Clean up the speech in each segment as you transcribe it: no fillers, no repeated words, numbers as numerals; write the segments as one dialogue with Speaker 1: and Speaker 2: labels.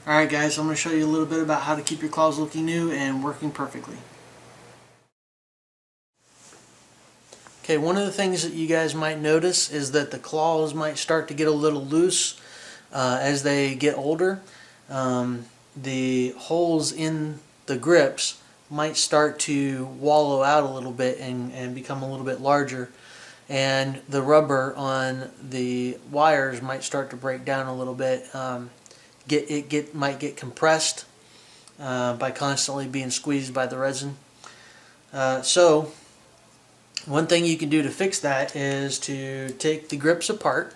Speaker 1: Alright guys, I'm going to show you a little bit about how to keep your claws looking new and working perfectly. Okay, one of the things that you guys might notice is that the claws might start to get a little loose as they get older. The holes in the grips might start to wallow out a little bit and become a little bit larger, and the rubber on the wires might start to break down a little bit. Might get compressed by constantly being squeezed by the resin. So one thing you can do to fix that is to take the grips apart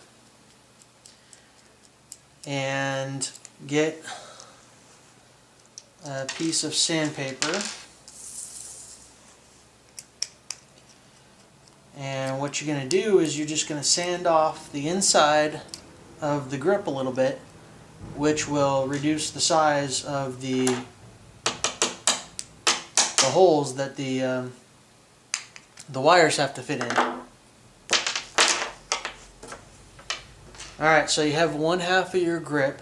Speaker 1: and get a piece of sandpaper, and what you're going to do is you're just going to sand off the inside of the grip a little bit, which will reduce the size of the holes that the wires have to fit in. Alright, so you have one half of your grip.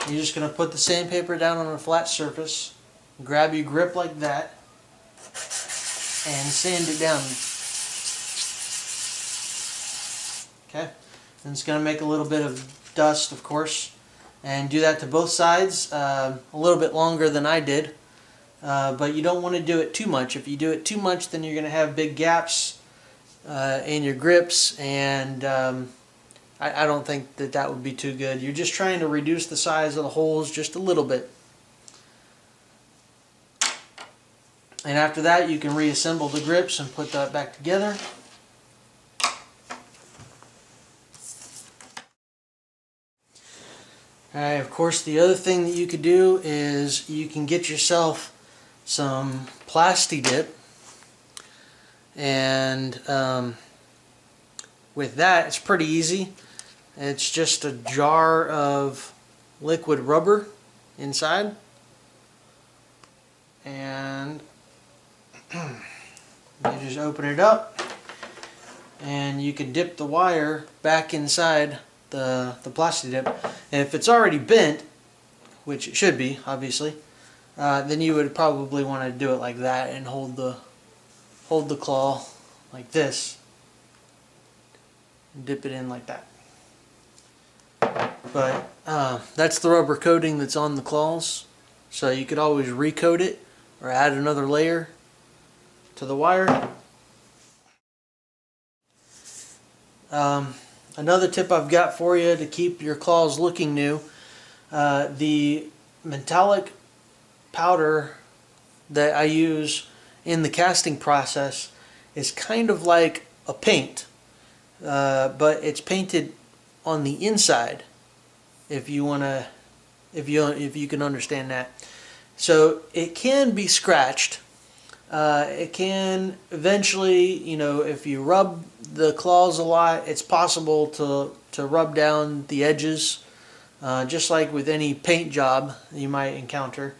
Speaker 1: You're just going to put the sandpaper down on a flat surface, grab your grip like that, and sand it down. Okay, and it's going to make a little bit of dust, of course. And do that to both sides, a little bit longer than I did, but you don't want to do it too much. If you do it too much, then you're going to have big gaps in your grips, and I don't think that that would be too good. You're just trying to reduce the size of the holes just a little bit. And after that, you can reassemble the grips and put that back together. Alright, of course, the other thing that you could do is you can get yourself some Plasti Dip, and with that, it's pretty easy. It's just a jar of liquid rubber inside, and you just open it up, and you can dip the wire back inside the Plasti Dip. And if it's already bent, which it should be, obviously, then you would probably want to do it like that and hold the claw like this and dip it in like that. But that's the rubber coating that's on the claws, so you could always recoat it or add another layer to the wire. Another tip I've got for you to keep your claws looking new, the metallic powder that I use in the casting process is kind of like a paint, but it's painted on the inside, if you can understand that. So it can be scratched. It can eventually, if you rub the claws a lot, it's possible to rub down the edges, just like with any paint job you might encounter.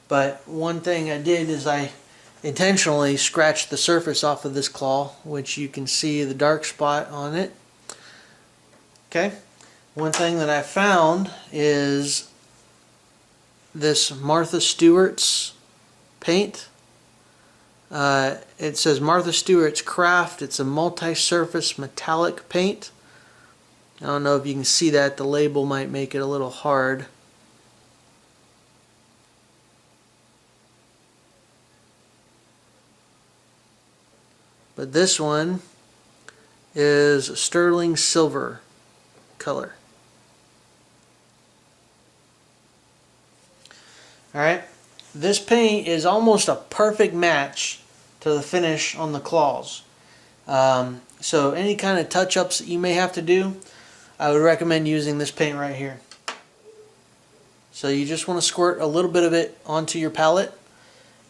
Speaker 1: But one thing I did is I intentionally scratched the surface off of this claw, which you can see the dark spot on it. Okay, one thing that I found is this Martha Stewart's paint. It says Martha Stewart's Craft. It's a multi-surface metallic paint. I don't know if you can see that. The label might make it a little hard. But this one is sterling silver color. Alright, this paint is almost a perfect match to the finish on the claws. So any kind of touch-ups that you may have to do, I would recommend using this paint right here. So you just want to squirt a little bit of it onto your palette,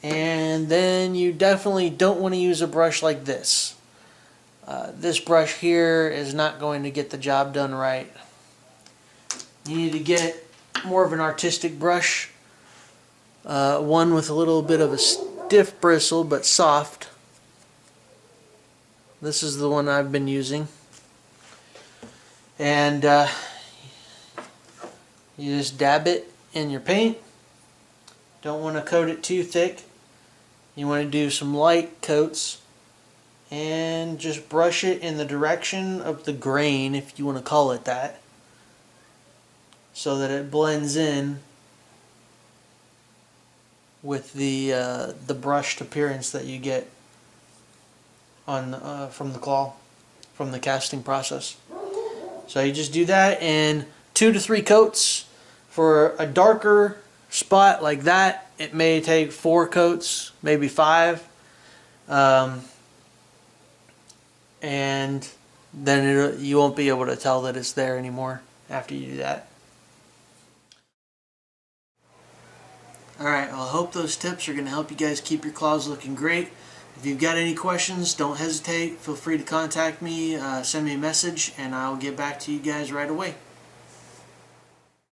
Speaker 1: and then you definitely don't want to use a brush like this. This brush here is not going to get the job done right. You need to get more of an artistic brush, one with a little bit of a stiff bristle but soft. This is the one I've been using. And you just dab it in your paint. Don't want to coat it too thick. You want to do some light coats and just brush it in the direction of the grain, if you want to call it that, so that it blends in with the brushed appearance that you get on from the claw, from the casting process. So you just do that in 2 to 3 coats. For a darker spot like that, it may take 4 coats, maybe 5, and then you won't be able to tell that it's there anymore after you do that. Alright, well, I hope those tips are going to help you guys keep your claws looking great. If you've got any questions, don't hesitate. Feel free to contact me, send me a message, and I'll get back to you guys right away.